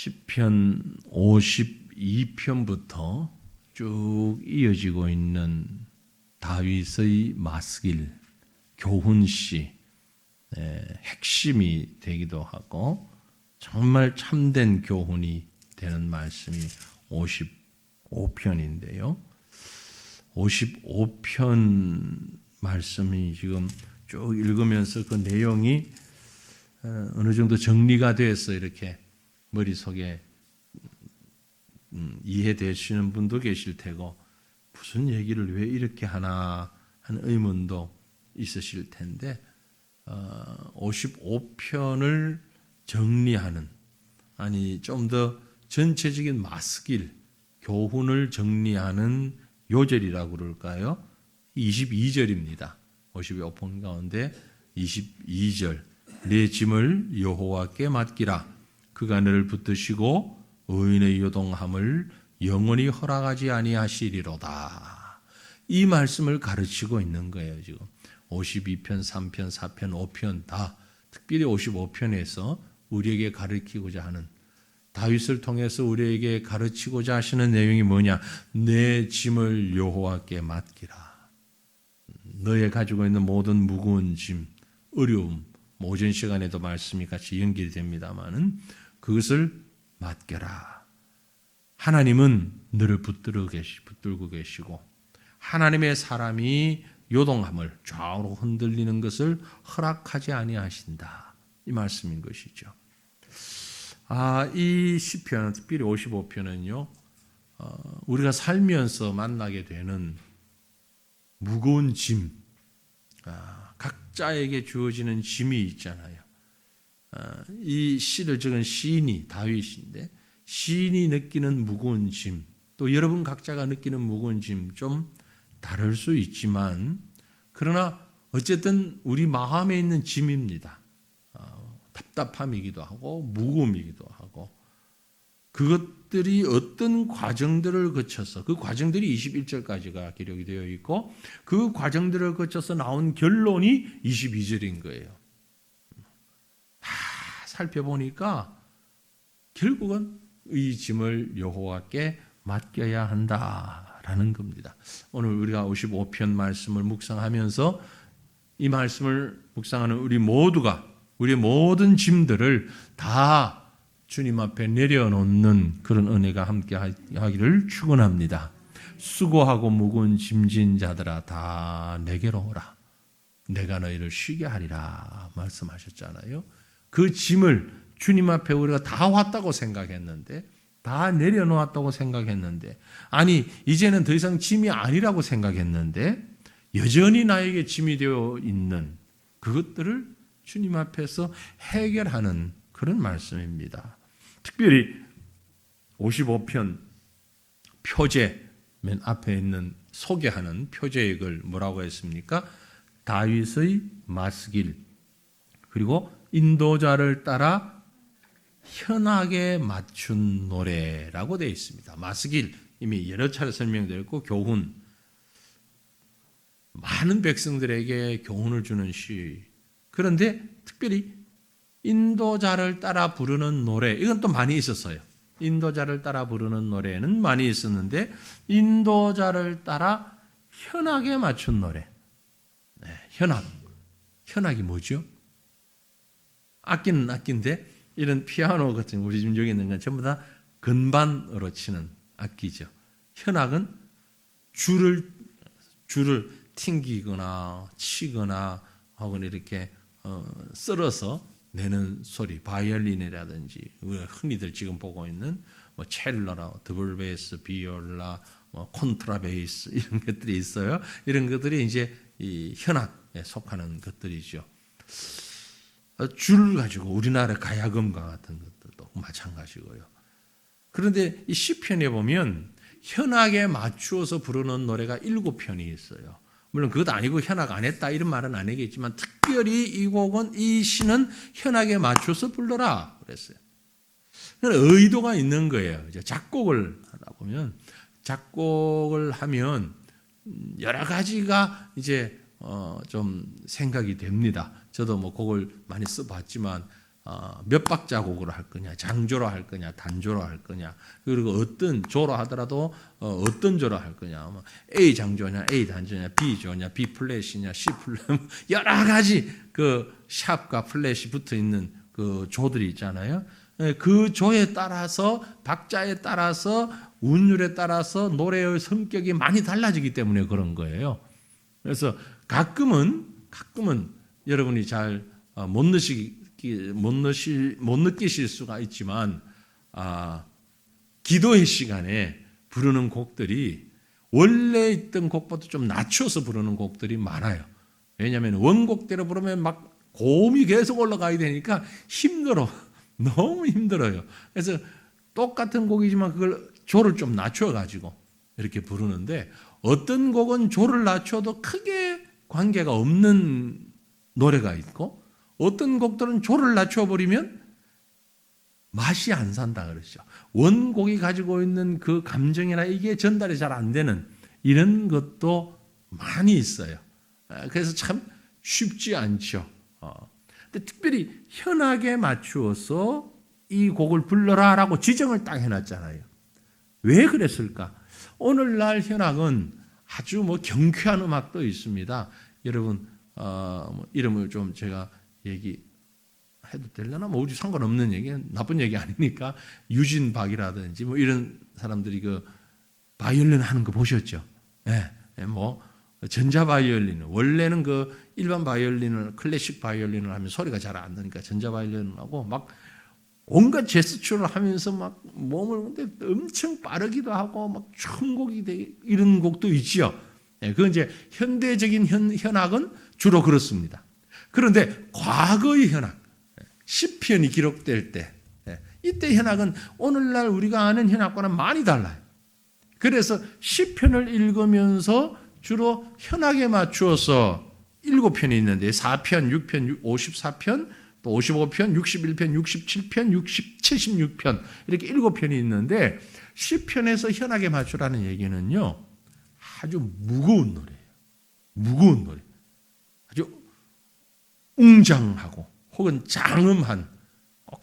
시편 52편부터 쭉 이어지고 있는 다윗의 마스길, 교훈시, 핵심이 되기도 하고 정말 참된 교훈이 되는 말씀이 55편인데요. 55편 말씀이 지금 쭉 읽으면서 그 내용이 어느 정도 정리가 돼서 이렇게 머릿속에 이해되시는 분도 계실 테고 무슨 얘기를 왜 이렇게 하나 하는 의문도 있으실 텐데 55편을 정리하는, 아니 좀 더 전체적인 마스길, 교훈을 정리하는 요절이라고 그럴까요? 22절입니다. 55편 가운데 22절. 내 짐을 여호와께 맡기라. 그가 너를 붙드시고 의인의 요동함을 영원히 허락하지 아니하시리로다. 이 말씀을 가르치고 있는 거예요. 지금 52편, 3편, 4편, 5편 다 특별히 55편에서 우리에게 가르치고자 하는, 다윗을 통해서 우리에게 가르치고자 하시는 내용이 뭐냐? 내 짐을 여호와께 맡기라. 너의 가지고 있는 모든 무거운 짐, 어려움, 오전 시간에도 말씀이 같이 연결됩니다마는 그것을 맡겨라. 하나님은 너를 붙들고 계시고 하나님의 사람이 요동함을, 좌우로 흔들리는 것을 허락하지 아니하신다. 이 말씀인 것이죠. 이 시편, 특별히 55편은요, 우리가 살면서 만나게 되는 무거운 짐, 각자에게 주어지는 짐이 있잖아요. 이 시를 적은 시인이 다윗인데, 시인이 느끼는 무거운 짐, 또 여러분 각자가 느끼는 무거운 짐 좀 다를 수 있지만, 그러나 어쨌든 우리 마음에 있는 짐입니다. 답답함이기도 하고 무거움이기도 하고, 그것들이 어떤 과정들을 거쳐서, 그 과정들이 21절까지가 기록이 되어 있고 그 과정들을 거쳐서 나온 결론이 22절인 거예요. 다 살펴보니까 결국은 이 짐을 여호와께 맡겨야 한다라는 겁니다. 오늘 우리가 55편 말씀을 묵상하면서 이 말씀을 묵상하는 우리 모두가 우리의 모든 짐들을 다 주님 앞에 내려놓는 그런 은혜가 함께 하기를 축원합니다. 수고하고 무거운 짐진 자들아 다 내게로 오라. 내가 너희를 쉬게 하리라 말씀하셨잖아요. 그 짐을 주님 앞에 우리가 다 왔다고 생각했는데, 다 내려놓았다고 생각했는데, 아니 이제는 더 이상 짐이 아니라고 생각했는데 여전히 나에게 짐이 되어 있는 그것들을 주님 앞에서 해결하는 그런 말씀입니다. 특별히 55편 표제, 맨 앞에 있는 소개하는 표제액을 뭐라고 했습니까? 다윗의 마스길, 그리고 인도자를 따라 현악에 맞춘 노래라고 되어 있습니다. 마스길, 이미 여러 차례 설명되었고, 교훈, 많은 백성들에게 교훈을 주는 시. 그런데 특별히 인도자를 따라 부르는 노래, 이건 또 많이 있었어요. 인도자를 따라 부르는 노래는 많이 있었는데, 인도자를 따라 현악에 맞춘 노래. 현악. 현악이 뭐죠? 악기는 악기인데, 이런 피아노 같은 우리 지금 여기 있는 건 전부 다 건반으로 치는 악기죠. 현악은 줄을 튕기거나 치거나 혹은 이렇게 썰어서 내는 소리, 바이올린이라든지 우리가 흔히들 지금 보고 있는 뭐 첼로나 더블 베이스, 비올라, 뭐 콘트라베이스 이런 것들이 있어요. 이런 것들이 이제 이 현악에 속하는 것들이죠. 줄 가지고 우리나라 가야금과 같은 것들도 마찬가지고요. 그런데 이 시편에 보면 현악에 맞추어서 부르는 노래가 7편이 있어요. 물론 그것 아니고 현악 안 했다 이런 말은 안 하겠지만, 특별히 이 곡은, 이 시는 현악에 맞춰서 불러라 그랬어요. 의도가 있는 거예요. 이제 작곡을 하다 보면, 작곡을 하면 여러 가지가 이제 좀 생각이 됩니다. 저도 뭐 곡을 많이 써봤지만 몇 박자 곡으로 할 거냐, 장조로 할 거냐, 단조로 할 거냐, 그리고 어떤 조로 하더라도 어떤 조로 할 거냐, 뭐 A 장조냐, A 단조냐, B 조냐, B 플랫이냐, C 플랫, 여러 가지 그 샵과 플랫이 붙어 있는 그 조들이 있잖아요. 그 조에 따라서 박자에 따라서 운율에 따라서 노래의 성격이 많이 달라지기 때문에 그런 거예요. 그래서 가끔은 여러분이 잘 못 느끼실 수가 있지만 기도의 시간에 부르는 곡들이 원래 있던 곡보다 좀 낮춰서 부르는 곡들이 많아요. 왜냐하면 원곡대로 부르면 막 고음이 계속 올라가야 되니까 힘들어. 너무 힘들어요. 그래서 똑같은 곡이지만 그걸 조를 좀 낮춰가지고 이렇게 부르는데 어떤 곡은 조를 낮춰도 크게 관계가 없는 노래가 있고 어떤 곡들은 조를 낮춰버리면 맛이 안 산다 그러죠. 원곡이 가지고 있는 그 감정이나 이게 전달이 잘 안 되는 이런 것도 많이 있어요. 그래서 참 쉽지 않죠. 근데 특별히 현악에 맞추어서 이 곡을 불러라라고 지정을 딱 해놨잖아요. 왜 그랬을까? 오늘날 현악은 아주 경쾌한 음악도 있습니다. 여러분 이름을 좀 제가 얘기해도 되려나? 어디 상관없는 얘기, 나쁜 얘기 아니니까 유진박이라든지 이런 사람들이 그 바이올린 하는 거 보셨죠? 예, 전자 바이올린 원래는 그 일반 바이올린을 클래식 바이올린을 하면 소리가 잘 안 나니까 전자 바이올린을 하고 막 온갖 제스처를 하면서 막 몸을 엄청 빠르기도 하고 막 천곡이 되게 이런 곡도 있지요. 예, 그건 이제 현대적인 현악은 주로 그렇습니다. 그런데 과거의 현악, 시편이 기록될 때, 이때 현악은 오늘날 우리가 아는 현악과는 많이 달라요. 그래서 시편을 읽으면서 주로 현악에 맞추어서 7편이 있는데 4편, 6편, 54편, 또 55편, 61편, 67편, 76편 이렇게 7편이 있는데 시편에서 현악에 맞추라는 얘기는요. 아주 무거운 노래예요. 무거운 노래. 아주 웅장하고 혹은 장음한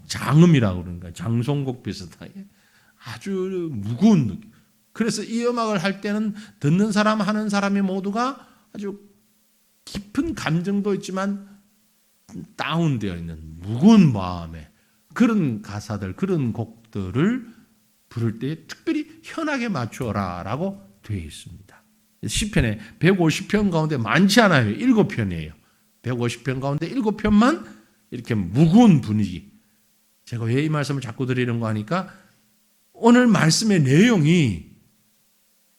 장음이라고 그러니까 장송곡 비슷하게 아주 무거운 느낌. 그래서 이 음악을 할 때는 듣는 사람 하는 사람이 모두가 아주 깊은 감정도 있지만 다운되어 있는 무거운 마음에 그런 가사들 그런 곡들을 부를 때 특별히 현악에 맞추어라라고 되어 있습니다. 시편에 150편 가운데 많지 않아요. 7편이에요. 150편 가운데 7편만 이렇게 무거운 분위기. 제가 왜 이 말씀을 자꾸 드리는 거 하니까 오늘 말씀의 내용이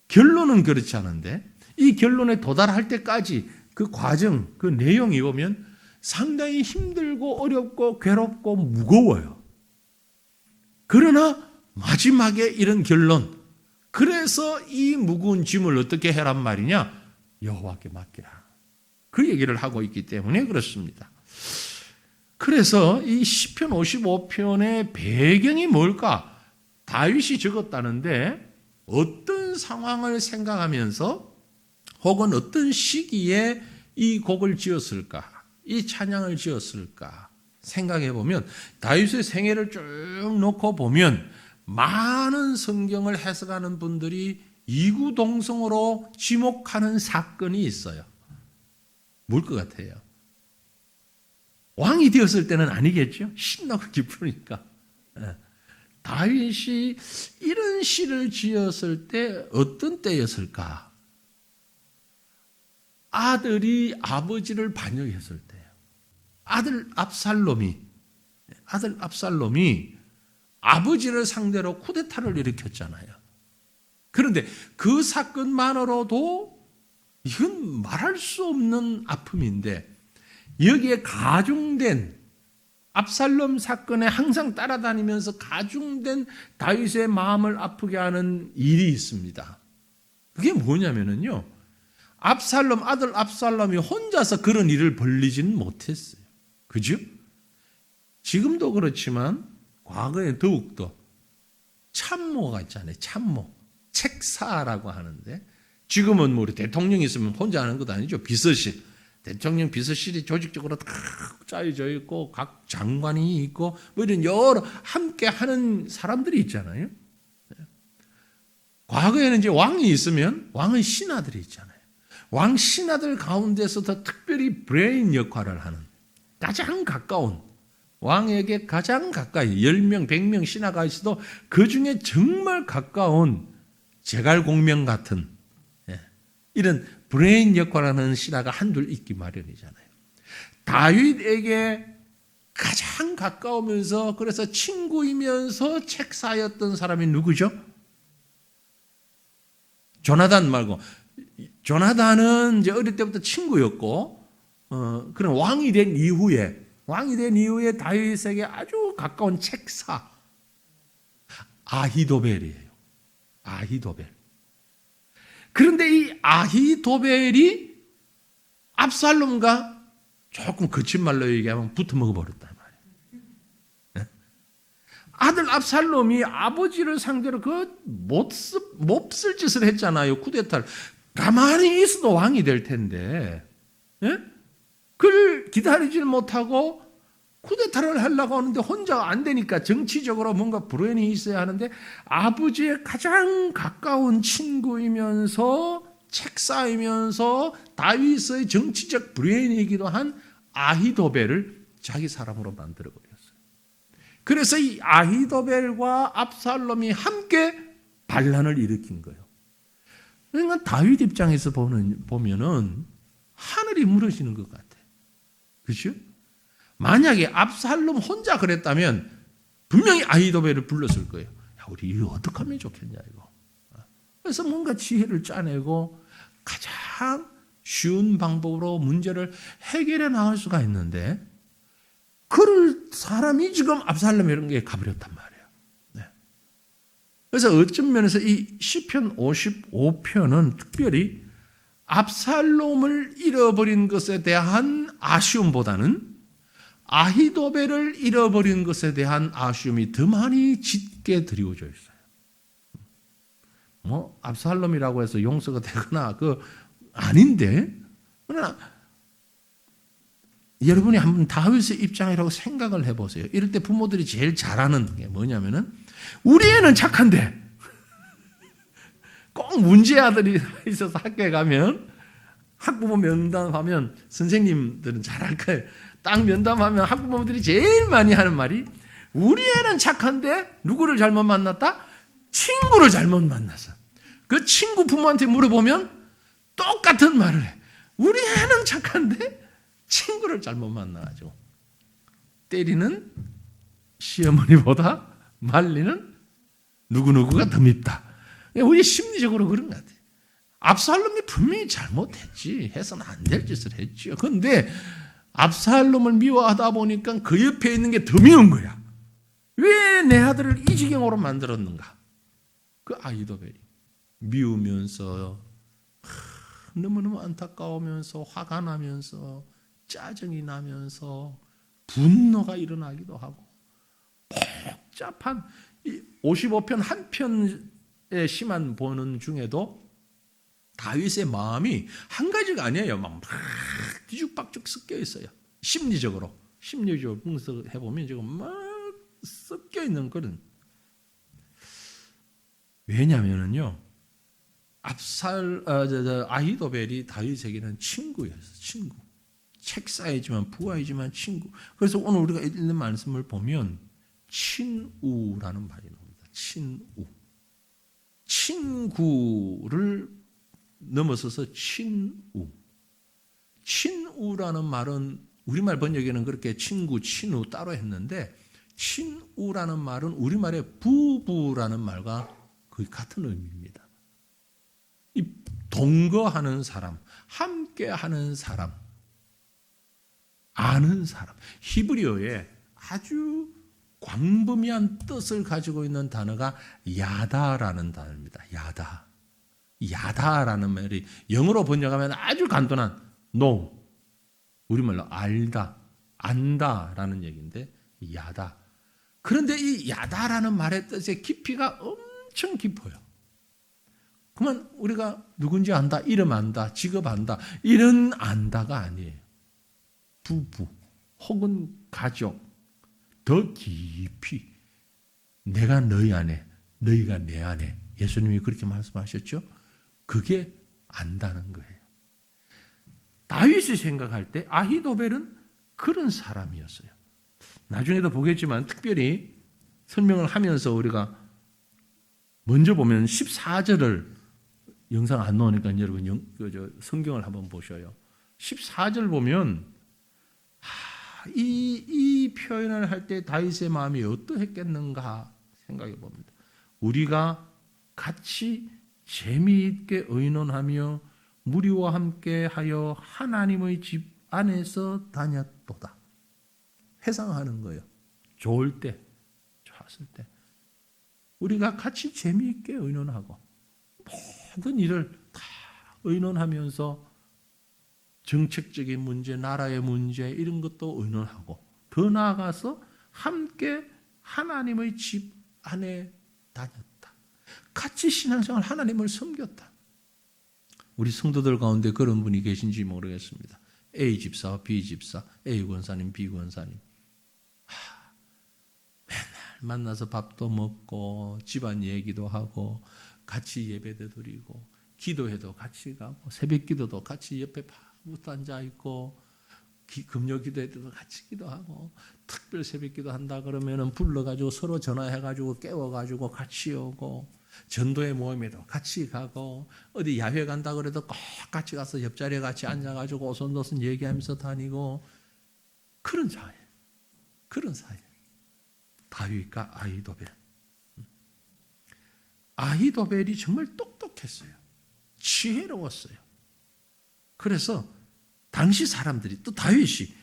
결론은 그렇지 않은데 이 결론에 도달할 때까지 그 과정, 그 내용이 보면 상당히 힘들고 어렵고 괴롭고 무거워요. 그러나 마지막에 이런 결론. 그래서 이 무거운 짐을 어떻게 해란 말이냐? 여호와께 맡기라. 그 얘기를 하고 있기 때문에 그렇습니다. 그래서 이 시편 55편의 배경이 뭘까? 다윗이 적었다는데 어떤 상황을 생각하면서 혹은 어떤 시기에 이 곡을 지었을까? 이 찬양을 지었을까? 생각해 보면 다윗의 생애를 쭉 놓고 보면 많은 성경을 해석하는 분들이 이구동성으로 지목하는 사건이 있어요. 뭘 것 같아요? 왕이 되었을 때는 아니겠죠? 신나고 기쁘니까. 다윗이 이런 시를 지었을 때 어떤 때였을까? 아들이 아버지를 반역했을 때예요. 아들 압살롬이 아버지를 상대로 쿠데타를 일으켰잖아요. 그런데 그 사건만으로도 이건 말할 수 없는 아픔인데 여기에 가중된 압살롬 사건에 항상 따라다니면서 가중된 다윗의 마음을 아프게 하는 일이 있습니다. 그게 뭐냐면요. 아들 압살롬이 혼자서 그런 일을 벌리지는 못했어요. 그죠? 지금도 그렇지만 과거에 더욱더 참모가 있잖아요. 참모. 책사라고 하는데 지금은 우리 대통령이 있으면 혼자 하는 것도 아니죠. 비서실. 대통령 비서실이 조직적으로 다 짜여져 있고 각 장관이 있고 뭐 이런 여러 함께 하는 사람들이 있잖아요. 과거에는 이제 왕이 있으면 왕의 신하들이 있잖아요. 왕 신하들 가운데서도 특별히 브레인 역할을 하는 가장 가까운 왕에게 가장 가까이 10명, 100명 신하가 있어도 그 중에 정말 가까운 제갈공명 같은 이런 브레인 역할을 하는 신하가 한둘 있기 마련이잖아요. 다윗에게 가장 가까우면서 그래서 친구이면서 책사였던 사람이 누구죠? 조나단 말고 조나단은 이제 어릴 때부터 친구였고 그런 왕이 된 이후에 다윗에게 아주 가까운 책사 아히도벨이에요. 아히도벨. 그런데 이 아히도벨이 압살롬과 조금 거친 말로 얘기하면 붙어 먹어버렸단 말이에요. 아들 압살롬이 아버지를 상대로 그 몹쓸 짓을 했잖아요. 쿠데타를. 가만히 있어도 왕이 될 텐데 그걸 기다리질 못하고 쿠데타를 하려고 하는데 혼자 안 되니까 정치적으로 뭔가 불행이 있어야 하는데 아버지의 가장 가까운 친구이면서 책사이면서 다윗의 정치적 브레인이기도 한 아히도벨을 자기 사람으로 만들어버렸어요. 그래서 이 아히도벨과 압살롬이 함께 반란을 일으킨 거예요. 그러니까 다윗 입장에서 보면은 하늘이 무너지는 것 같아. 그렇죠? 만약에 압살롬 혼자 그랬다면 분명히 아히도벨을 불렀을 거예요. 야, 우리 이거 어떻게 하면 좋겠냐 이거. 그래서 뭔가 지혜를 짜내고 가장 쉬운 방법으로 문제를 해결해 나갈 수가 있는데 그럴 사람이 지금 압살롬에게 가버렸단 말이에요. 네. 그래서 어떤 면에서 이 시편 55편은 특별히 압살롬을 잃어버린 것에 대한 아쉬움보다는 아히도벨을 잃어버린 것에 대한 아쉬움이 더 많이 짙게 드리워져 있어요. 뭐 압살롬이라고 해서 용서가 되거나 아닌데 그러나 여러분이 한번 다윗의 입장이라고 생각을 해보세요. 이럴 때 부모들이 제일 잘하는 게 뭐냐면은 우리 애는 착한데 꼭 문제 아들이 있어서 학교에 가면 학부모 면담하면 선생님들은 잘할 거예요. 딱 면담하면 학부모들이 제일 많이 하는 말이 우리 애는 착한데 누구를 잘못 만났다? 친구를 잘못 만났어. 그 친구 부모한테 물어보면 똑같은 말을 해. 우리 애는 착한데 친구를 잘못 만나가지고 때리는 시어머니보다 말리는 누구누구가 더 밉다. 우리 심리적으로 그런 것 같아요. 압살롬이 분명히 잘못했지. 해서는 안 될 짓을 했죠. 그런데 압살롬을 미워하다 보니까 그 옆에 있는 게 더 미운 거야. 왜 내 아들을 이 지경으로 만들었는가? 그 아히도벨이 미우면서 너무너무 안타까우면서 화가 나면서 짜증이 나면서 분노가 일어나기도 하고 복잡한 55편 한 편의 시만 보는 중에도 다윗의 마음이 한 가지가 아니에요. 막 뒤죽박죽 섞여 있어요. 심리적으로 분석해보면 지금 막 섞여 있는 그런. 왜냐하면요, 아히도벨이 다윗에게는 친구였어요. 친구. 책사이지만 부하이지만 친구. 그래서 오늘 우리가 읽는 말씀을 보면 친우라는 말이 나옵니다. 친우. 친구를 넘어서서 친우. 친우라는 말은 우리말 번역에는 그렇게 친구, 친우 따로 했는데 친우라는 말은 우리말의 부부라는 말과 거의 같은 의미입니다. 이 동거하는 사람, 함께하는 사람, 아는 사람. 히브리어에 아주 광범위한 뜻을 가지고 있는 단어가 야다라는 단어입니다. 야다. 야다라는 말이 영어로 번역하면 아주 간단한 know, 우리말로 알다, 안다라는 얘기인데 야다. 그런데 이 야다라는 말의 뜻의 깊이가 엄청 깊어요. 그만 우리가 누군지 안다, 이름 안다, 직업 안다, 이런 안다가 아니에요. 부부 혹은 가족, 더 깊이 내가 너희 안에, 너희가 내 안에, 예수님이 그렇게 말씀하셨죠? 그게 안다는 거예요. 다윗이 생각할 때 아히도벨은 그런 사람이었어요. 나중에도 보겠지만 특별히 설명을 하면서 우리가 먼저 보면 14절을 영상 안 나오니까 여러분 성경을 한번 보셔요. 14절 보면 이 표현을 할 때 다윗의 마음이 어떠했겠는가 생각해 봅니다. 우리가 같이 재미있게 의논하며 무리와 함께 하여 하나님의 집 안에서 다녔도다. 회상하는 거예요. 좋을 때, 좋았을 때. 우리가 같이 재미있게 의논하고 모든 일을 다 의논하면서 정책적인 문제, 나라의 문제 이런 것도 의논하고 더 나아가서 함께 하나님의 집 안에 다녔다. 같이 신앙생활 하나님을 섬겼다. 우리 성도들 가운데 그런 분이 계신지 모르겠습니다. A 집사와 B 집사, A 권사님, B 권사님. 맨날 만나서 밥도 먹고 집안 얘기도 하고 같이 예배도 드리고 기도회도 같이 가고 새벽 기도도 같이 옆에 붙어 앉아 있고 금요 기도회 때도 같이 기도하고 특별 새벽 기도 한다 그러면은 불러가지고 서로 전화해가지고 깨워가지고 같이 오고 전도회 모임에도 같이 가고 어디 야외 간다 그래도 꼭 같이 가서 옆자리에 같이 앉아가지고 오손도손 얘기하면서 다니고 그런 사이, 그런 사이. 다윗과 아히도벨. 아히도벨이 정말 똑똑했어요. 지혜로웠어요. 그래서 당시 사람들이 또 다윗이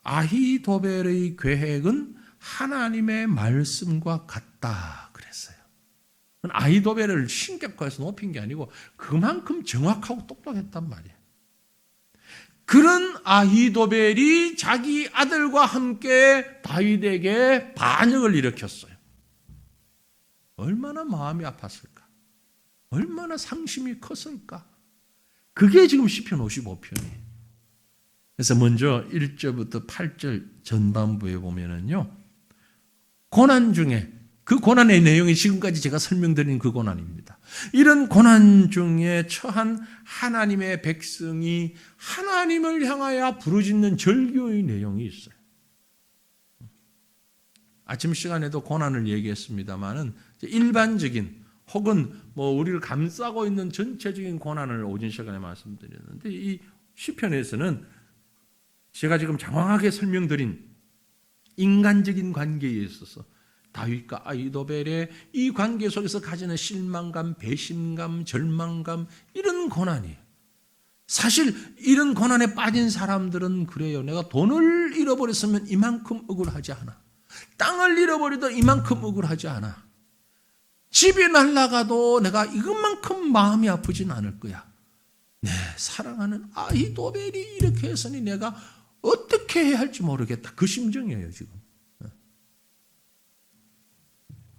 아히도벨의 계획은 하나님의 말씀과 같다 그랬어요. 아히도벨을 신격화해서 높인 게 아니고 그만큼 정확하고 똑똑했단 말이에요. 그런 아히도벨이 자기 아들과 함께 다윗에게 반역을 일으켰어요. 얼마나 마음이 아팠을까? 얼마나 상심이 컸을까? 그게 지금 시편 55편이에요. 그래서 먼저 1절부터 8절 전반부에 보면은요, 고난 중에 그 고난의 내용이 지금까지 제가 설명드린 그 고난입니다. 이런 고난 중에 처한 하나님의 백성이 하나님을 향하여 부르짖는 절규의 내용이 있어요. 아침 시간에도 고난을 얘기했습니다만은 일반적인 혹은 우리를 감싸고 있는 전체적인 고난을 오전 시간에 말씀드렸는데 이 시편에서는 제가 지금 장황하게 설명드린 인간적인 관계에 있어서 다윗과 아히도벨의 이 관계 속에서 가지는 실망감, 배신감, 절망감 이런 고난이에요. 사실 이런 고난에 빠진 사람들은 그래요. 내가 돈을 잃어버렸으면 이만큼 억울하지 않아. 땅을 잃어버려도 이만큼 억울하지 않아. 집이 날아가도 내가 이것만큼 마음이 아프진 않을 거야. 내 사랑하는 아히도벨이 이렇게 했으니 내가 어떻게 해야 할지 모르겠다. 그 심정이에요 지금.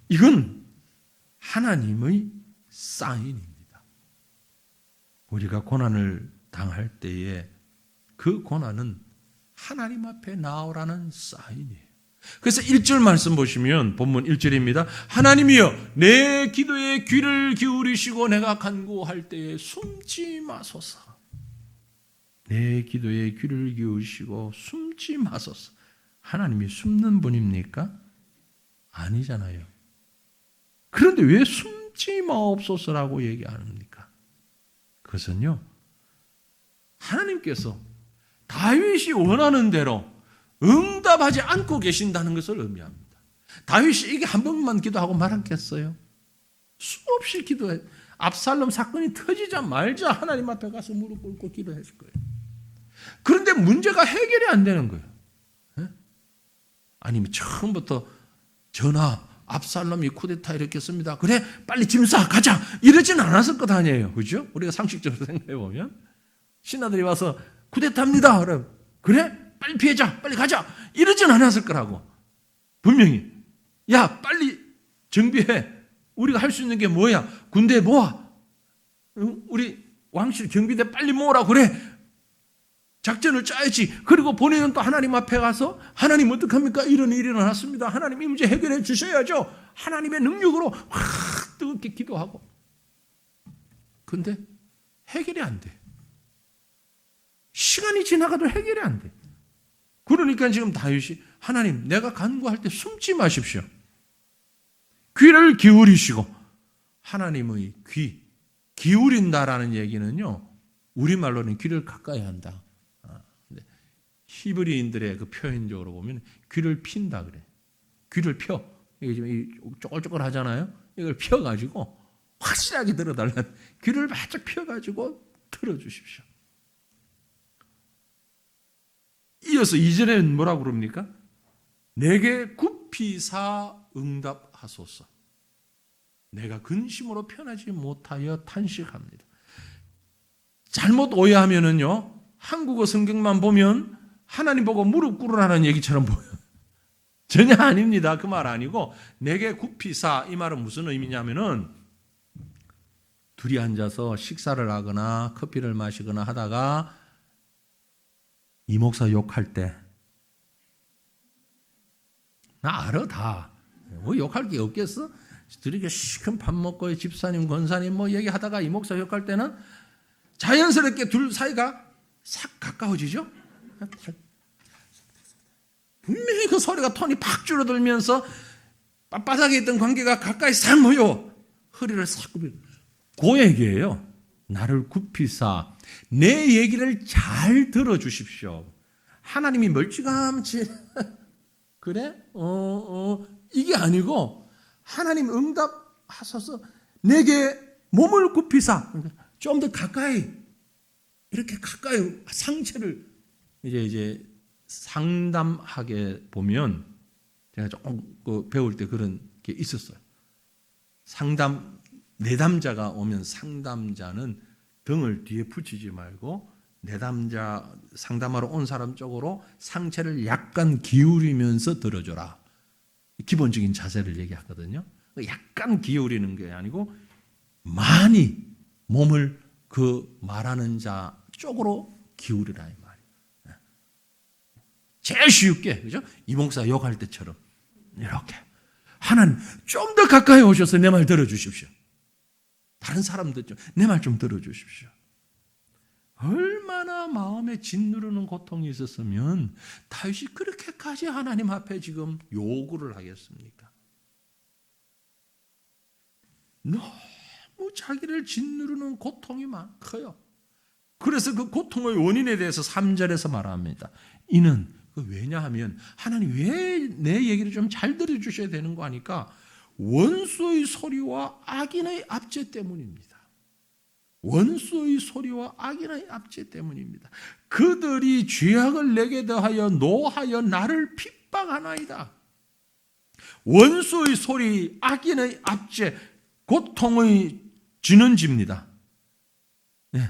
이건 하나님의 사인입니다. 우리가 고난을 당할 때에 그 고난은 하나님 앞에 나오라는 사인이에요. 그래서 1절 말씀 보시면 본문 1절입니다. 하나님이여 내 기도에 귀를 기울이시고 내가 간구할 때에 숨지 마소서. 내 기도에 귀를 기울이시고 숨지 마소서. 하나님이 숨는 분입니까? 아니잖아요. 그런데 왜 숨지 마옵소서라고 얘기합니까? 그것은요, 하나님께서 다윗이 원하는 대로 응답하지 않고 계신다는 것을 의미합니다. 다윗이 이게 한 번만 기도하고 말았겠어요? 수없이 기도해. 압살롬 사건이 터지자마자 하나님 앞에 가서 무릎 꿇고 기도했을 거예요. 그런데 문제가 해결이 안 되는 거예요. 아니면 처음부터 전화, 압살롬이 쿠데타 일으켰습니다. 그래, 빨리 짐 싸, 가자. 이러진 않았을 것 아니에요. 그죠? 우리가 상식적으로 생각해 보면. 신하들이 와서 쿠데타입니다. 그래? 빨리 피해자, 빨리 가자. 이러진 않았을 거라고. 분명히. 야, 빨리 정비해. 우리가 할 수 있는 게 뭐야? 군대 모아. 우리 왕실 경비대 빨리 모으라 그래. 작전을 짜야지. 그리고 본인은 또 하나님 앞에 가서 하나님 어떡합니까? 이런 일이 일어났습니다. 하나님 이 문제 해결해 주셔야죠. 하나님의 능력으로 확 뜨겁게 기도하고. 근데 해결이 안 돼. 시간이 지나가도 해결이 안 돼. 그러니까 지금 다윗이 하나님 내가 간구할 때 숨지 마십시오. 귀를 기울이시고 하나님의 귀 기울인다라는 얘기는요. 우리말로는 귀를 가까이 한다. 히브리인들의 그 표현적으로 보면 귀를 핀다 그래. 귀를 펴. 이게 지금 쪼글쪼글 하잖아요. 이걸 펴가지고 확실하게 들어달라는 귀를 바짝 펴가지고 들어주십시오. 이어서 이전에는 뭐라고 그럽니까? 내게 굽히사 응답하소서. 내가 근심으로 편하지 못하여 탄식합니다. 잘못 오해하면은요, 한국어 성경만 보면 하나님 보고 무릎 꿇으라는 얘기처럼 보여요. 전혀 아닙니다. 그 말 아니고, 내게 굽히사, 이 말은 무슨 의미냐면은, 둘이 앉아서 식사를 하거나 커피를 마시거나 하다가 이 목사 욕할 때, 나 알아 다. 뭐 욕할 게 없겠어? 둘이 시큰 밥 먹고 집사님, 권사님 뭐 얘기하다가 이 목사 욕할 때는 자연스럽게 둘 사이가 싹 가까워지죠? 분명히 그 소리가 톤이 팍 줄어들면서 빳빳하게 있던 관계가 가까이 싹 모여 허리를 싹 굽혀. 그 얘기예요. 나를 굽히사 내 얘기를 잘 들어주십시오. 하나님이 멀찌감치 그래? 이게 아니고 하나님 응답하소서 내게 몸을 굽히사 좀 더 가까이 이렇게 가까이 상체를 이제 상담하게 보면 제가 조금 배울 때 그런 게 있었어요. 내담자가 오면 상담자는 등을 뒤에 붙이지 말고 내담자 상담하러 온 사람 쪽으로 상체를 약간 기울이면서 들어줘라. 기본적인 자세를 얘기하거든요. 약간 기울이는 게 아니고 많이 몸을 그 말하는 자 쪽으로 기울이라 이 말이에요. 제일 쉽게, 그죠? 이 목사 욕할 때처럼 이렇게 하나님 좀 더 가까이 오셔서 내 말 들어주십시오. 다른 사람들 좀 내 말 좀 들어주십시오. 얼마나 마음에 짓누르는 고통이 있었으면 다윗이 그렇게까지 하나님 앞에 지금 요구를 하겠습니까? 너무 자기를 짓누르는 고통이 커요. 그래서 그 고통의 원인에 대해서 3절에서 말합니다. 이는 왜냐하면 하나님 왜 내 얘기를 좀 잘 들어주셔야 되는 거 아니까 원수의 소리와 악인의 압제 때문입니다. 원수의 소리와 악인의 압제 때문입니다. 그들이 죄악을 내게 더하여 노하여 나를 핍박하나이다. 원수의 소리, 악인의 압제, 고통의 진원지입니다. 네.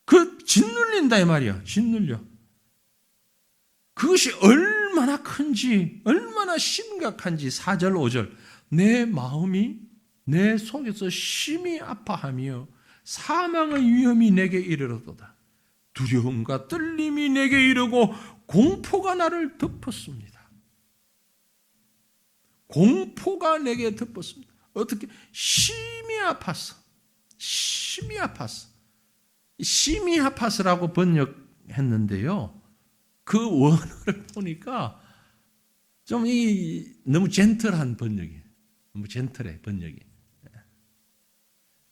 그 짓눌린다 이 말이야. 짓눌려. 그것이 얼마나 큰지, 얼마나 심각한지 4절, 5절. 내 마음이 내 속에서 심히 아파하며 사망의 위험이 내게 이르렀도다. 두려움과 떨림이 내게 이르고 공포가 나를 덮었습니다. 공포가 내게 덮었습니다. 어떻게? 심히 아팠어. 심히 아팠어. 심히 아팠으라고 번역했는데요. 그 원어를 보니까 좀 너무 젠틀한 번역이에요. 너무 젠틀해 번역이.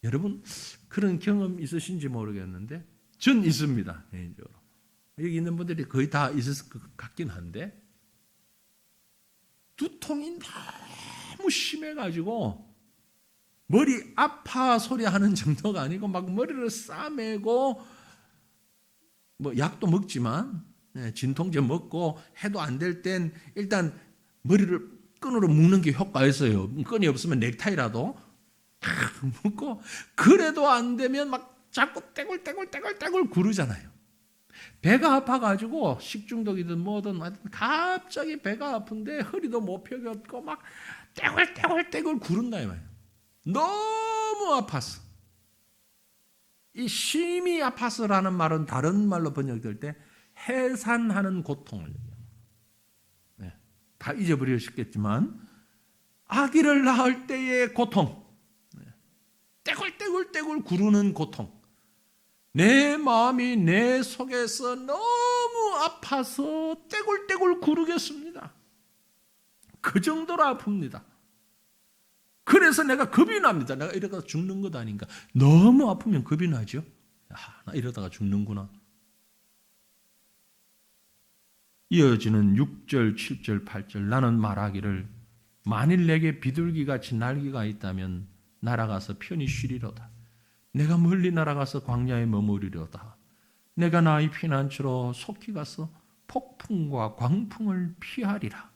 여러분 그런 경험 있으신지 모르겠는데 전 있습니다. 개인적으로. 여기 있는 분들이 거의 다 있을 것 같긴 한데 두통이 너무 심해가지고 머리 아파 소리하는 정도가 아니고 막 머리를 싸매고 뭐 약도 먹지만 진통제 먹고 해도 안 될 땐 일단 머리를 끈으로 묶는 게 효과가 있어요. 끈이 없으면 넥타이라도 묶고 그래도 안 되면 막 자꾸 떼굴떼굴 구르잖아요. 배가 아파가지고 식중독이든 뭐든 갑자기 배가 아픈데 허리도 못 펴겠고 막 떼굴떼굴 구른다 이 말이에요. 너무 아팠어. 이 심히 아파서라는 말은 다른 말로 번역될 때 해산하는 고통을 얘기합니다. 네, 다 잊어버리셨겠지만 아기를 낳을 때의 고통, 떼굴떼굴 구르는 고통, 내 마음이 내 속에서 너무 아파서 떼굴떼굴 구르겠습니다. 그 정도로 아픕니다. 그래서 내가 겁이 납니다. 내가 이러다가 죽는 것 아닌가. 너무 아프면 겁이 나죠. 나 이러다가 죽는구나. 이어지는 6절, 7절, 8절 나는 말하기를 만일 내게 비둘기같이 날개가 있다면 날아가서 편히 쉬리로다. 내가 멀리 날아가서 광야에 머무리로다. 내가 나의 피난처로 속히 가서 폭풍과 광풍을 피하리라.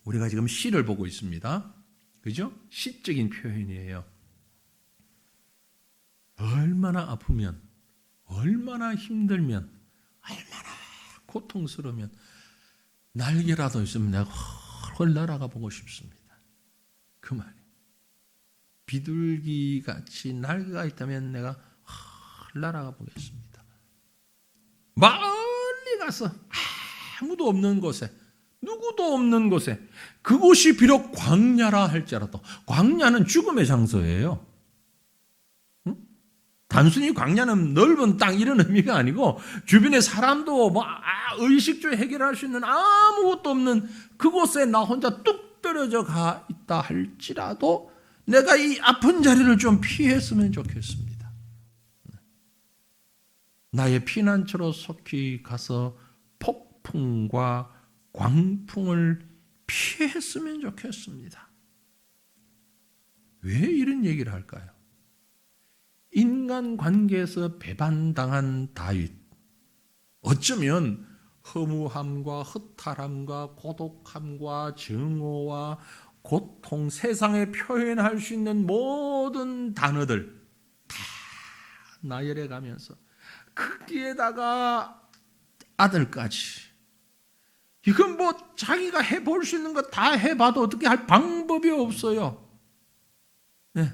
우리가 지금 시를 보고 있습니다. 그죠? 시적인 표현이에요. 얼마나 아프면, 얼마나 힘들면, 얼마나 고통스러우면 날개라도 있으면 내가 헐 날아가 보고 싶습니다. 그 말이에요. 비둘기같이 날개가 있다면 내가 헐 날아가 보겠습니다. 멀리 가서 아무도 없는 곳에, 누구도 없는 곳에, 그곳이 비록 광야라 할지라도, 광야는 죽음의 장소예요. 단순히 광야는 넓은 땅 이런 의미가 아니고 주변에 사람도 의식주에 해결할 수 있는 아무것도 없는 그곳에 나 혼자 뚝 떨어져 가 있다 할지라도 내가 이 아픈 자리를 좀 피했으면 좋겠습니다. 나의 피난처로 속히 가서 폭풍과 광풍을 피했으면 좋겠습니다. 왜 이런 얘기를 할까요? 인간관계에서 배반당한 다윗, 어쩌면 허무함과 허탈함과 고독함과 증오와 고통, 세상에 표현할 수 있는 모든 단어들 다 나열해 가면서 거기에다가 아들까지, 이건 뭐 자기가 해볼 수 있는 거 다 해봐도 어떻게 할 방법이 없어요. 네,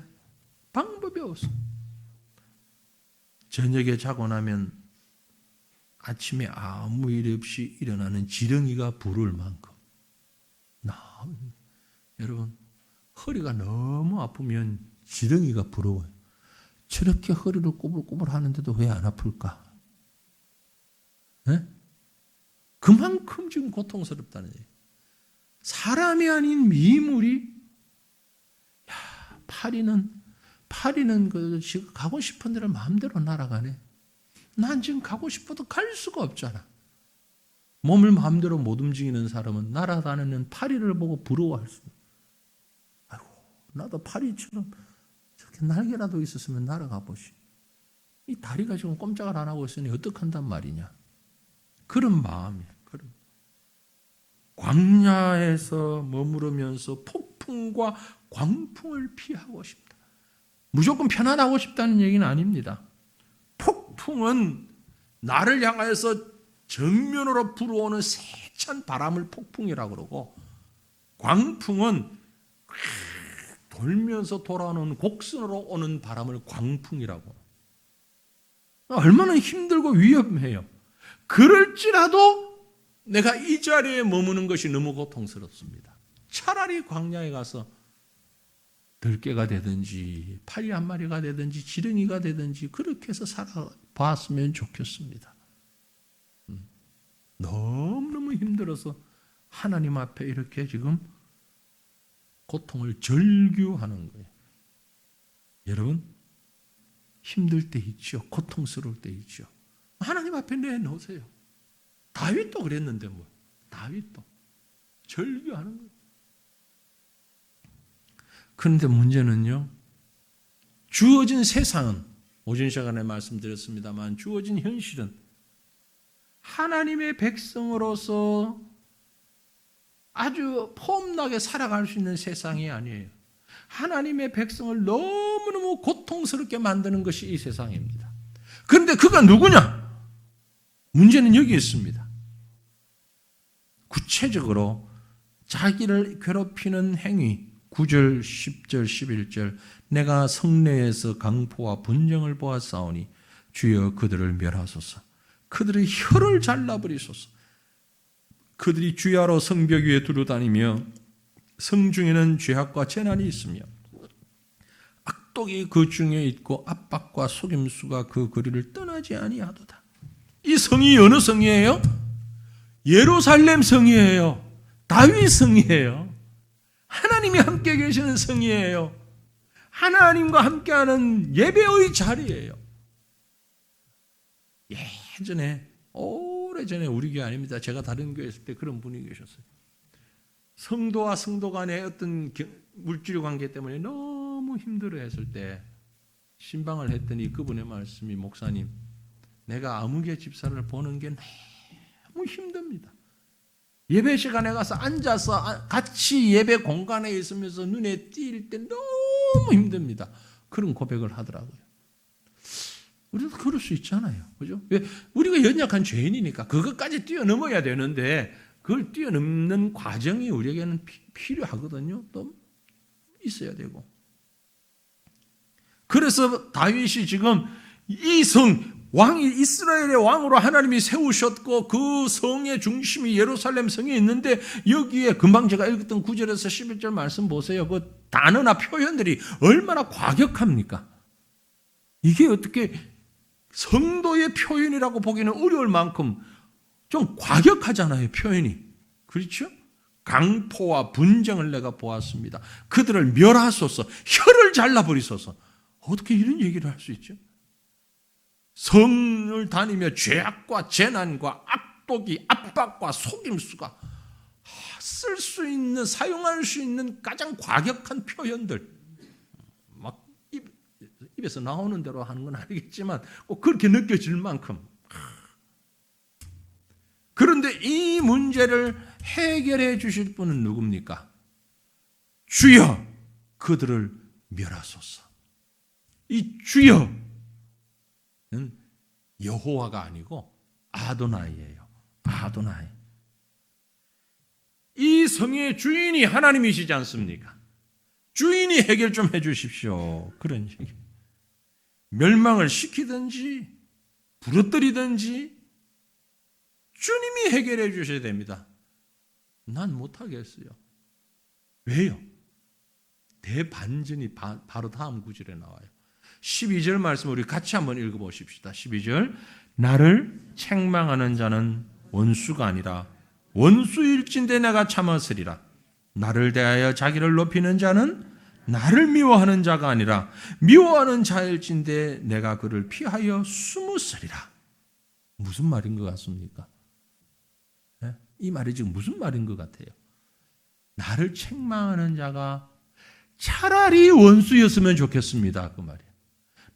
방법이 없어요. 저녁에 자고 나면 아침에 아무 일 없이 일어나는 지렁이가 부를 만큼. 여러분, 허리가 너무 아프면 지렁이가 부러워요. 저렇게 허리를 꼬불꼬불 하는데도 왜 안 아플까? 네? 그만큼 지금 고통스럽다는 얘기예요. 사람이 아닌 미물이, 파리는 지금 가고 싶은 데를 마음대로 날아가네. 난 지금 가고 싶어도 갈 수가 없잖아. 몸을 마음대로 못 움직이는 사람은 날아다니는 파리를 보고 부러워할 수 있어. 아이고, 나도 파리처럼 저렇게 날개라도 있었으면 날아가 보시. 이 다리가 지금 꼼짝을 안 하고 있으니 어떡한단 말이냐. 그런 마음이에요. 광야에서 머무르면서 폭풍과 광풍을 피하고 싶다. 무조건 편안하고 싶다는 얘기는 아닙니다. 폭풍은 나를 향해서 정면으로 불어오는 세찬 바람을 폭풍이라고 그러고, 광풍은 돌면서 돌아오는 곡선으로 오는 바람을 광풍이라고. 얼마나 힘들고 위험해요. 그럴지라도 내가 이 자리에 머무는 것이 너무 고통스럽습니다. 차라리 광야에 가서 들깨가 되든지 파리 한 마리가 되든지 지렁이가 되든지 그렇게 해서 살아봤으면 좋겠습니다. 너무너무 힘들어서 하나님 앞에 이렇게 지금 고통을 절규하는 거예요. 여러분, 힘들 때 있죠. 고통스러울 때 있죠. 하나님 앞에 내놓으세요. 다윗도 그랬는데 뭐. 다윗도 절규하는 거예요. 그런데 문제는요, 주어진 세상은, 오전 시간에 말씀드렸습니다만, 주어진 현실은 하나님의 백성으로서 아주 폼나게 살아갈 수 있는 세상이 아니에요. 하나님의 백성을 너무너무 고통스럽게 만드는 것이 이 세상입니다. 그런데 그가 누구냐? 문제는 여기 있습니다. 구체적으로 자기를 괴롭히는 행위, 9절, 10절, 11절 내가 성내에서 강포와 분쟁을 보았사오니 주여 그들을 멸하소서. 그들의 혀를 잘라버리소서. 그들이 주야로 성벽 위에 두루다니며 성중에는 죄악과 재난이 있으며 악독이 그 중에 있고 압박과 속임수가 그 거리를 떠나지 아니하도다. 이 성이 어느 성이에요? 예루살렘 성이에요. 다윗 성이에요. 하나님이 함께 계시는 성이에요. 하나님과 함께하는 예배의 자리예요. 예전에 오래전에 우리 교회 아닙니다. 제가 다른 교회 있을 때 그런 분이 계셨어요. 성도와 성도 간의 어떤 물질 관계 때문에 너무 힘들어했을 때 신방을 했더니 그분의 말씀이 목사님, 내가 아무개 집사를 보는 게 너무 힘듭니다. 예배 시간에 가서 앉아서 같이 예배 공간에 있으면서 눈에 띌 때 너무 힘듭니다. 그런 고백을 하더라고요. 우리도 그럴 수 있잖아요. 그죠? 왜? 우리가 연약한 죄인이니까 그것까지 뛰어넘어야 되는데 그걸 뛰어넘는 과정이 우리에게는 필요하거든요. 또 있어야 되고. 그래서 다윗이 지금 이 성, 왕이 이스라엘의 왕으로 하나님이 세우셨고 그 성의 중심이 예루살렘 성에 있는데 여기에 금방 제가 읽었던 9절에서 11절 말씀 보세요. 그 단어나 표현들이 얼마나 과격합니까? 이게 어떻게 성도의 표현이라고 보기는 어려울 만큼 좀 과격하잖아요, 표현이. 그렇죠? 강포와 분쟁을 내가 보았습니다. 그들을 멸하소서, 혀를 잘라버리소서. 어떻게 이런 얘기를 할 수 있죠? 성을 다니며 죄악과 재난과 악독이 압박과 속임수가 쓸 수 있는, 사용할 수 있는 가장 과격한 표현들, 막 입에서 나오는 대로 하는 건 아니겠지만 꼭 그렇게 느껴질 만큼. 그런데 이 문제를 해결해 주실 분은 누굽니까? 주여 그들을 멸하소서. 이 주여는 여호와가 아니고 아도나이예요. 아도나이. 이 성의 주인이 하나님이시지 않습니까? 주인이 해결 좀 해 주십시오. 그런 얘기. 멸망을 시키든지 부러뜨리든지 주님이 해결해 주셔야 됩니다. 난 못하겠어요. 왜요? 대반전이 바로 다음 구절에 나와요. 12절 말씀 우리 같이 한번 읽어보십시다. 12절 나를 책망하는 자는 원수가 아니라 원수일진데 내가 참았으리라. 나를 대하여 자기를 높이는 자는 나를 미워하는 자가 아니라 미워하는 자일진데 내가 그를 피하여 숨으으리라. 무슨 말인 것 같습니까? 이 말이 지금 무슨 말인 것 같아요? 나를 책망하는 자가 차라리 원수였으면 좋겠습니다. 그 말이에요.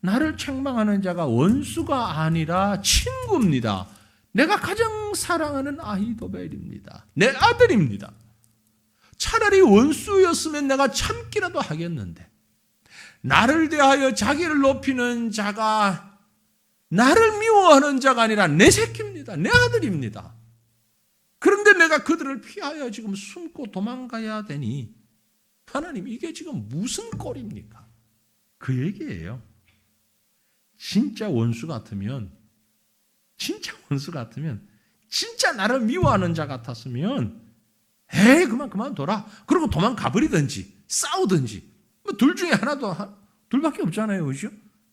나를 책망하는 자가 원수가 아니라 친구입니다. 내가 가장 사랑하는 아히도벨입니다. 내 아들입니다. 차라리 원수였으면 내가 참기라도 하겠는데 나를 대하여 자기를 높이는 자가 나를 미워하는 자가 아니라 내 새끼입니다. 내 아들입니다. 그런데 내가 그들을 피하여 지금 숨고 도망가야 되니 하나님 이게 지금 무슨 꼴입니까? 그 얘기예요. 진짜 원수 같으면 진짜 나를 미워하는 자 같았으면 에이 그만둬라. 그러고 도망가버리든지 싸우든지 뭐 둘 중에 둘밖에 없잖아요. 그죠?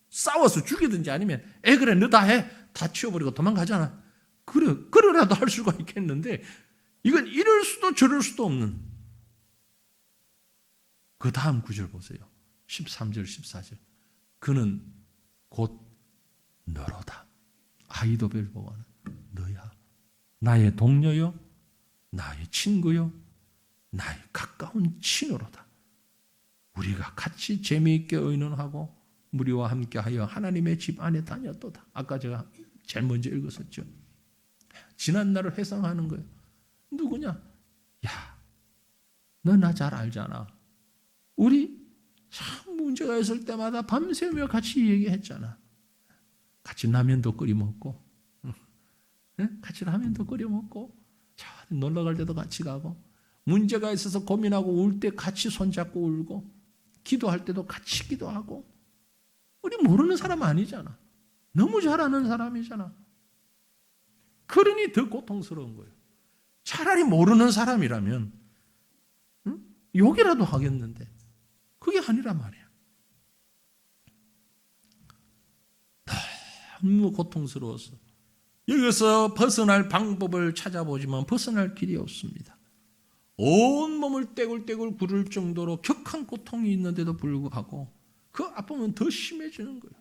싸워서 죽이든지 아니면 그래 너 다 해. 다 치워버리고 도망가잖아. 그래라도 할 수가 있겠는데 이건 이럴 수도 저럴 수도 없는. 그 다음 구절 보세요. 13절 14절 그는 곧 너로다. 아히도벨 보고는 너야. 나의 동료요 나의 친구요 나의 가까운 친구로다. 우리가 같이 재미있게 의논하고 우리와 함께하여 하나님의 집 안에 다녔도다. 아까 제가 제일 먼저 읽었었죠. 지난날을 회상하는 거예요. 누구냐? 야, 너 나 잘 알잖아. 우리 참 문제가 있을 때마다 밤새며 같이 얘기했잖아. 같이 라면도 끓여 먹고, 같이 라면도 끓여 먹고, 놀러 갈 때도 같이 가고, 문제가 있어서 고민하고 울 때 같이 손잡고 울고, 기도할 때도 같이 기도하고. 우리 모르는 사람 아니잖아. 너무 잘 아는 사람이잖아. 그러니 더 고통스러운 거예요. 차라리 모르는 사람이라면 욕이라도 하겠는데 그게 아니란 말이야. 너무 고통스러워서 여기서 벗어날 방법을 찾아보지만 벗어날 길이 없습니다. 온몸을 떼굴떼굴 구를 정도로 격한 고통이 있는데도 불구하고 그 아픔은 더 심해지는 거예요.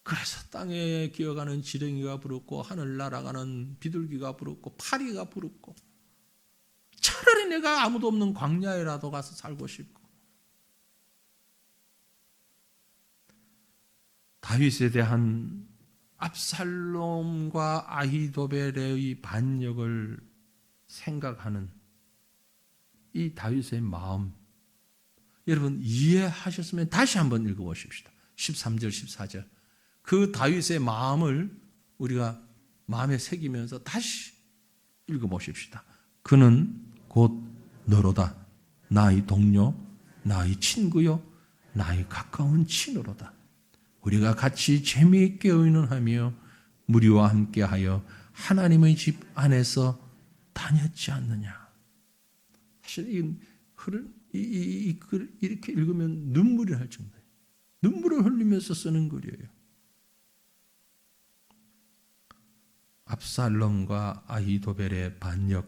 그래서 땅에 기어가는 지렁이가 부럽고 하늘 날아가는 비둘기가 부럽고 파리가 부럽고, 차라리 내가 아무도 없는 광야에라도 가서 살고 싶고. 다윗에 대한 압살롬과 아히도벨의 반역을 생각하는 이 다윗의 마음, 여러분 이해하셨으면 다시 한번 읽어보십시다. 13절 14절 그 다윗의 마음을 우리가 마음에 새기면서 다시 읽어보십시다. 그는 곧 너로다. 나의 동료, 나의 친구요, 나의 가까운 친으로다. 우리가 같이 재미있게 의논하며 무리와 함께하여 하나님의 집 안에서 다녔지 않느냐. 사실 이 글을 이렇게 읽으면 눈물이 날 정도예요. 눈물을 흘리면서 쓰는 글이에요. 압살롬과 아히도벨의 반역.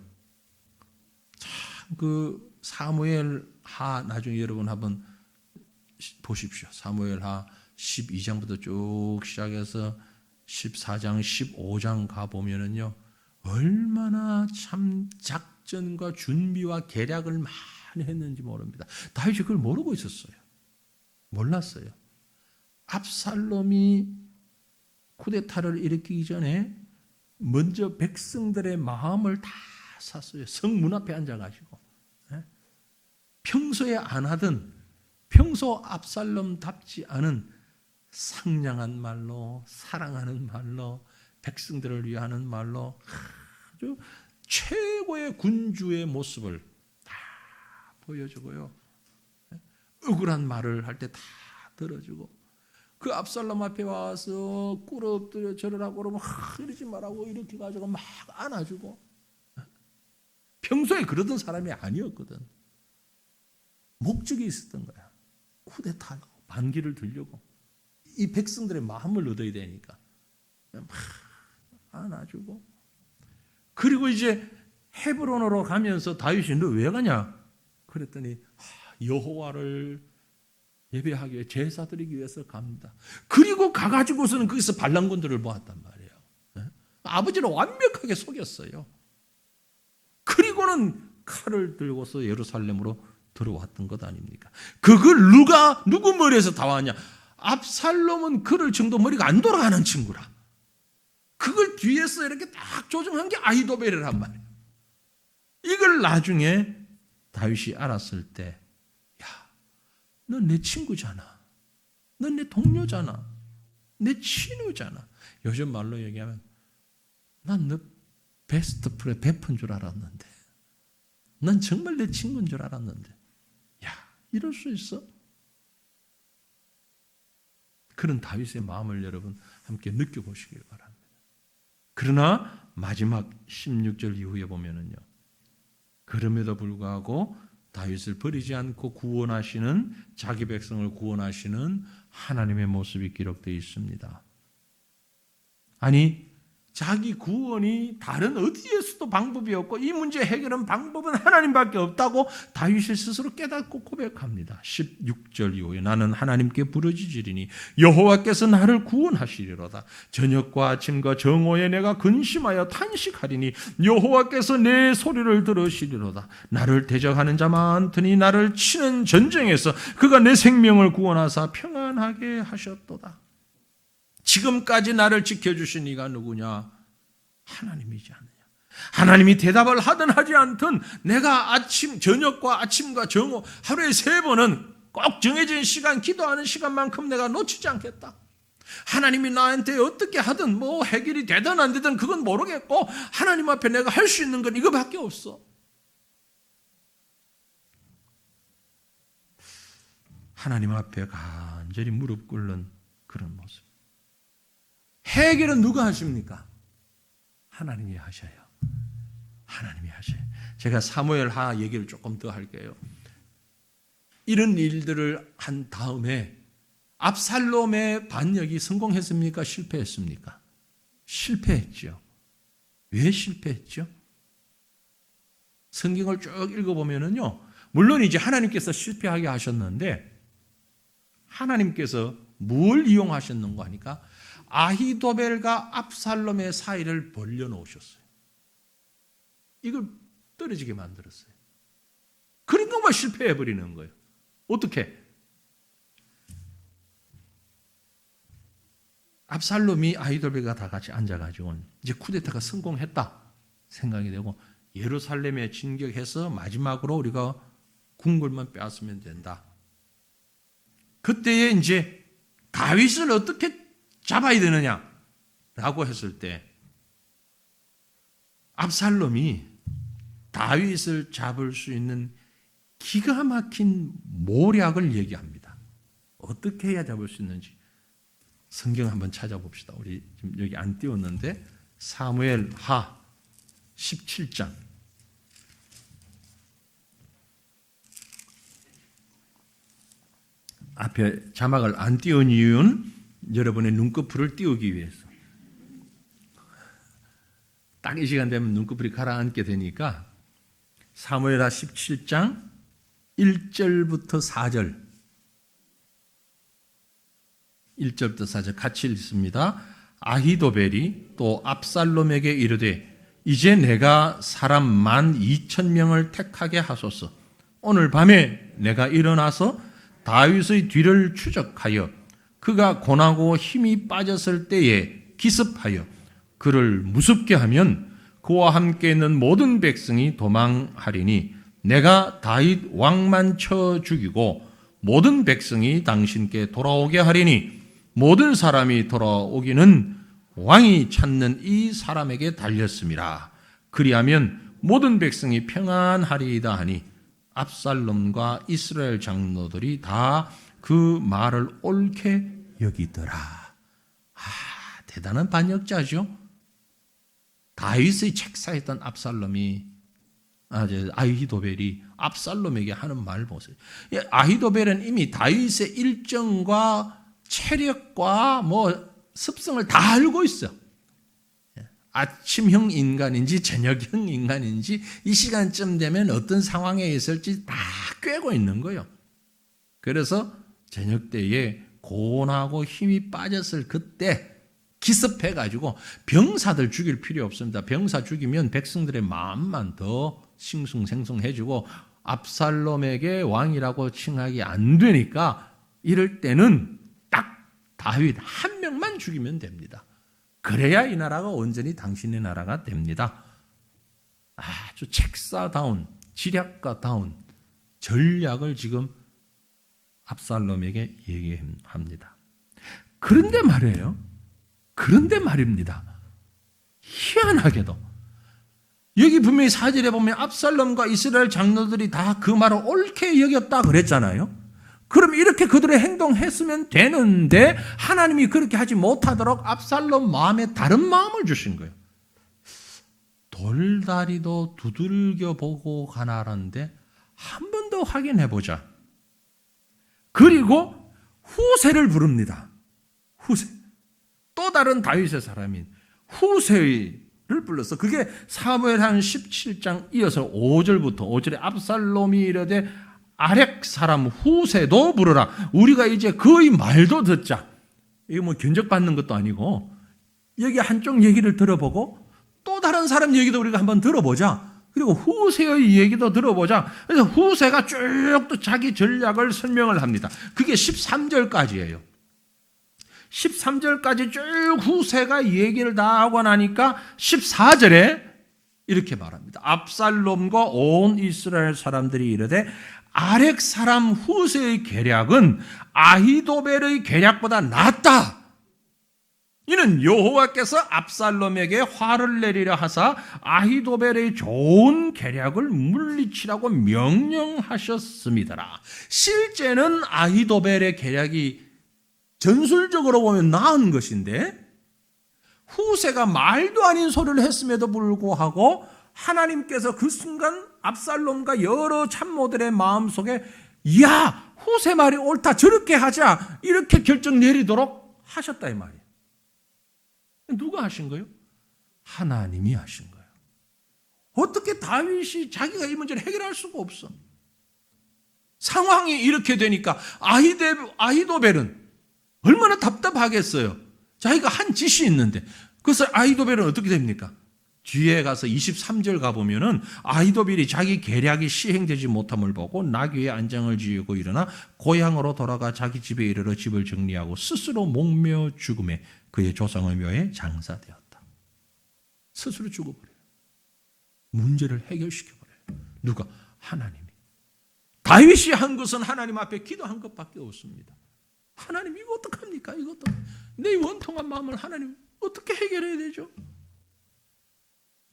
참 그 사무엘하 나중에 여러분 한번 보십시오. 사무엘하 12장부터 쭉 시작해서 14장, 15장 가보면은요, 얼마나 참 작전과 준비와 계략을 많이 했는지 모릅니다. 다윗이 그걸 모르고 있었어요. 몰랐어요. 압살롬이 쿠데타를 일으키기 전에 먼저 백성들의 마음을 다 샀어요. 성문 앞에 앉아가지고. 평소에 안 하던, 평소 압살롬답지 않은 상냥한 말로, 사랑하는 말로, 백성들을 위하는 말로 아주 최고의 군주의 모습을 다 보여주고요. 억울한 말을 할 때 다 들어주고, 그 압살롬 앞에 와서 꿇어 엎드려 절하라고 그러면 이러지 말라고 이렇게 가지고 막 안아주고. 평소에 그러던 사람이 아니었거든. 목적이 있었던 거야. 쿠데타하고 반기를 들려고. 이 백성들의 마음을 얻어야 되니까 막 안아주고. 그리고 이제 헤브론으로 가면서 다윗이 너 왜 가냐? 그랬더니 여호와를 예배하기 위해 제사 드리기 위해서 갑니다. 그리고 가가지고서는 거기서 반란군들을 모았단 말이에요. 아버지를 완벽하게 속였어요. 그리고는 칼을 들고서 예루살렘으로 들어왔던 것 아닙니까? 그걸 누구 머리에서 다 왔냐? 압살롬은 그럴 정도 머리가 안 돌아가는 친구라. 그걸 뒤에서 이렇게 딱 조정한 게 아히도벨이란 말이에요. 이걸 나중에 다윗이 알았을 때, 야, 넌 내 친구잖아. 넌 내 동료잖아. 내 친구잖아. 요즘 말로 얘기하면 난 너 베스트 프렌드 베프인 줄 알았는데, 난 정말 내 친구인 줄 알았는데, 야, 이럴 수 있어? 그런 다윗의 마음을 여러분 함께 느껴보시길 바랍니다. 그러나 마지막 16절 이후에 보면은요, 그럼에도 불구하고 다윗을 버리지 않고 구원하시는, 자기 백성을 구원하시는 하나님의 모습이 기록되어 있습니다. 아니, 자기 구원이 다른 어디에서도 방법이 없고 이 문제 해결은 방법은 하나님밖에 없다고 다윗이 스스로 깨닫고 고백합니다. 16절 이후에 나는 하나님께 부르짖으리니 여호와께서 나를 구원하시리로다. 저녁과 아침과 정오에 내가 근심하여 탄식하리니 여호와께서 내 소리를 들으시리로다. 나를 대적하는 자 많더니 나를 치는 전쟁에서 그가 내 생명을 구원하사 평안하게 하셨도다. 지금까지 나를 지켜주신 이가 누구냐? 하나님이지 않느냐. 하나님이 대답을 하든 하지 않든 내가 저녁과 아침과 정오 하루에 3번은 꼭 정해진 시간, 기도하는 시간만큼 내가 놓치지 않겠다. 하나님이 나한테 어떻게 하든 뭐 해결이 되든 안 되든 그건 모르겠고 하나님 앞에 내가 할 수 있는 건 이거밖에 없어. 하나님 앞에 간절히 무릎 꿇는 그런 모습. 해결은 누가 하십니까? 하나님이 하셔요. 하나님이 하셔요. 제가 사무엘하 얘기를 조금 더 할게요. 이런 일들을 한 다음에 압살롬의 반역이 성공했습니까? 실패했습니까? 실패했죠. 왜 실패했죠? 성경을 쭉 읽어보면은요, 물론 이제 하나님께서 실패하게 하셨는데, 하나님께서 뭘 이용하셨는가 하니까 아히도벨과 압살롬의 사이를 벌려놓으셨어요. 이걸 떨어지게 만들었어요. 그런 것만 실패해버리는 거예요. 어떻게? 압살롬이 아히도벨과 다 같이 앉아가지고 이제 쿠데타가 성공했다 생각이 되고 예루살렘에 진격해서 마지막으로 우리가 궁궐만 빼앗으면 된다. 그때에 이제 다윗을 어떻게 잡아야 되느냐라고 했을 때 압살롬이 다윗을 잡을 수 있는 기가 막힌 모략을 얘기합니다. 어떻게 해야 잡을 수 있는지 성경 한번 찾아봅시다. 우리 지금 여기 안 띄웠는데 사무엘하 17장 앞에 자막을 안 띄운 이유는 여러분의 눈꺼풀을 띄우기 위해서. 딱 이 시간 되면 눈꺼풀이 가라앉게 되니까 사무엘하 17장 1절부터 4절 1절부터 4절 같이 읽습니다. 아히도벨이 또 압살롬에게 이르되 이제 내가 사람 12,000명을 택하게 하소서. 오늘 밤에 내가 일어나서 다윗의 뒤를 추적하여 그가 고나고 힘이 빠졌을 때에 기습하여 그를 무섭게 하면 그와 함께 있는 모든 백성이 도망하리니 내가 다윗 왕만 쳐 죽이고 모든 백성이 당신께 돌아오게 하리니 모든 사람이 돌아오기는 왕이 찾는 이 사람에게 달렸음이라. 그리하면 모든 백성이 평안하리이다 하니 압살롬과 이스라엘 장로들이 다 그 말을 옳게 여기더라. 대단한 반역자죠. 다윗의 책사했던 압살롬이 아히도벨이 압살롬에게 하는 말을 보세요. 아히도벨은 이미 다윗의 일정과 체력과 습성을 다 알고 있어. 아침형 인간인지 저녁형 인간인지 이 시간쯤 되면 어떤 상황에 있을지 다 꿰고 있는 거예요. 그래서 저녁 때에 고나고 힘이 빠졌을 그때 기습해가지고 병사들 죽일 필요 없습니다. 병사 죽이면 백성들의 마음만 더 싱숭생숭해지고 압살롬에게 왕이라고 칭하기 안 되니까 이럴 때는 딱 다윗 한 명만 죽이면 됩니다. 그래야 이 나라가 온전히 당신의 나라가 됩니다. 아주 책사다운, 지략가다운 전략을 지금 압살롬에게 얘기합니다. 그런데 말이에요. 그런데 말입니다. 희한하게도 여기 분명히 4절에 보면 압살롬과 이스라엘 장로들이 다 그 말을 옳게 여겼다 그랬잖아요. 그럼 이렇게 그들의 행동했으면 되는데 하나님이 그렇게 하지 못하도록 압살롬 마음에 다른 마음을 주신 거예요. 돌다리도 두들겨 보고 가나라는데 한 번 더 확인해 보자. 그리고 후세를 부릅니다. 후세. 또 다른 다윗의 사람인 후세를 불렀어. 그게 사무엘하 17장 이어서 5절에 압살롬이 이르되 아렉 사람 후세도 부르라. 우리가 이제 그의 말도 듣자. 이거 견적받는 것도 아니고 여기 한쪽 얘기를 들어보고 또 다른 사람 얘기도 우리가 한번 들어보자. 그리고 후세의 얘기도 들어보자. 그래서 후세가 쭉 또 자기 전략을 설명을 합니다. 그게 13절까지예요. 13절까지 쭉 후세가 얘기를 다 하고 나니까 14절에 이렇게 말합니다. 압살롬과 온 이스라엘 사람들이 이르되 아렉 사람 후세의 계략은 아히도벨의 계략보다 낫다. 이는 여호와께서 압살롬에게 화를 내리려 하사 아히도벨의 좋은 계략을 물리치라고 명령하셨음이더라. 실제는 아히도벨의 계략이 전술적으로 보면 나은 것인데 후세가 말도 아닌 소리를 했음에도 불구하고 하나님께서 그 순간 압살롬과 여러 참모들의 마음속에 야, 후세 말이 옳다, 저렇게 하자, 이렇게 결정 내리도록 하셨다 이 말이에요. 누가 하신 거예요? 하나님이 하신 거예요. 어떻게 다윗이 자기가 이 문제를 해결할 수가 없어. 상황이 이렇게 되니까 아히도벨은 얼마나 답답하겠어요. 자기가 한 짓이 있는데. 그래서 아히도벨은 어떻게 됩니까? 뒤에 가서 23절 가보면은 아히도벨이 자기 계략이 시행되지 못함을 보고 나귀에 안장을 지우고 일어나 고향으로 돌아가 자기 집에 이르러 집을 정리하고 스스로 목매어 죽음에 그의 조상의 묘에 장사되었다. 스스로 죽어버려요. 문제를 해결시켜버려요. 누가? 하나님이. 다윗이 한 것은 하나님 앞에 기도한 것밖에 없습니다. 하나님 이거 어떡합니까? 이것도 내 원통한 마음을 하나님 어떻게 해결해야 되죠?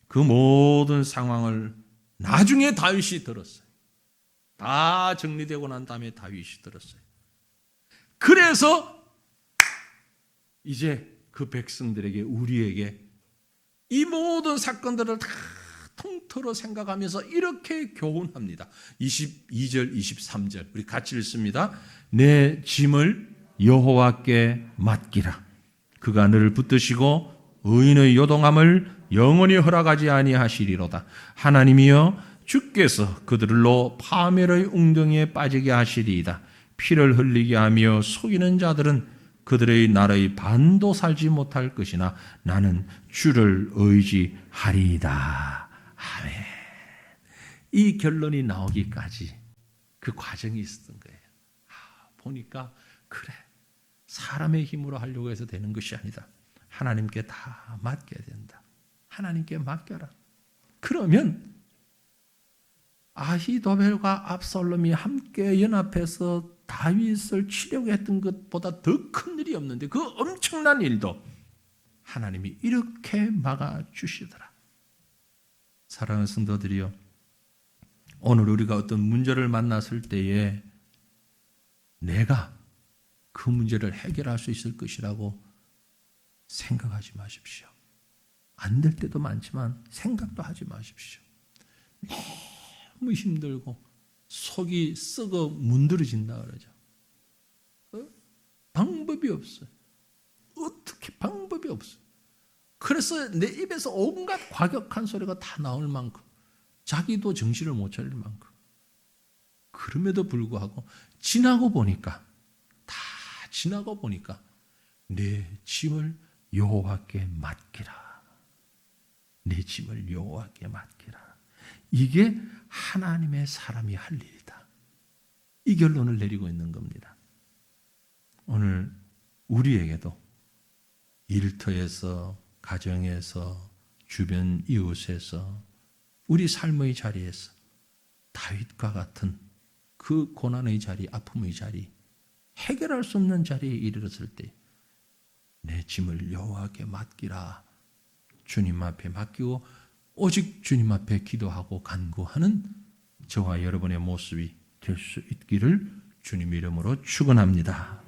그 모든 상황을 나중에 다윗이 들었어요. 다 정리되고 난 다음에 다윗이 들었어요. 그래서 이제 그 백성들에게 우리에게 이 모든 사건들을 다 통틀어 생각하면서 이렇게 교훈합니다. 22절 23절 우리 같이 읽습니다. 내 짐을 여호와께 맡기라. 그가 너를 붙드시고 의인의 요동함을 영원히 허락하지 아니하시리로다. 하나님이여 주께서 그들로 파멸의 웅덩이에 빠지게 하시리이다. 피를 흘리게 하며 속이는 자들은 그들의 나라의 반도 살지 못할 것이나 나는 주를 의지하리이다. 아멘. 이 결론이 나오기까지 그 과정이 있었던 거예요. 보니까 그래, 사람의 힘으로 하려고 해서 되는 것이 아니다. 하나님께 다 맡겨야 된다. 하나님께 맡겨라. 그러면 아히도벨과 압살롬이 함께 연합해서 다윗을 치려고 했던 것보다 더 큰 일이 없는데 그 엄청난 일도 하나님이 이렇게 막아주시더라. 사랑하는 성도들이요, 오늘 우리가 어떤 문제를 만났을 때에 내가 그 문제를 해결할 수 있을 것이라고 생각하지 마십시오. 안 될 때도 많지만 생각도 하지 마십시오. 너무 힘들고 속이 썩어 문드러진다 그러죠. 방법이 없어요. 어떻게 방법이 없어요. 그래서 내 입에서 온갖 과격한 소리가 다 나올 만큼 자기도 정신을 못 차릴 만큼 그럼에도 불구하고 지나고 보니까 내 짐을 여호와께 맡기라. 내 짐을 여호와께 맡기라. 이게 하나님의 사람이 할 일이다. 이 결론을 내리고 있는 겁니다. 오늘 우리에게도 일터에서, 가정에서, 주변 이웃에서, 우리 삶의 자리에서 다윗과 같은 그 고난의 자리, 아픔의 자리, 해결할 수 없는 자리에 이르렀을 때 내 짐을 여호와께 맡기라. 주님 앞에 맡기고 오직 주님 앞에 기도하고 간구하는 저와 여러분의 모습이 될 수 있기를 주님 이름으로 축원합니다.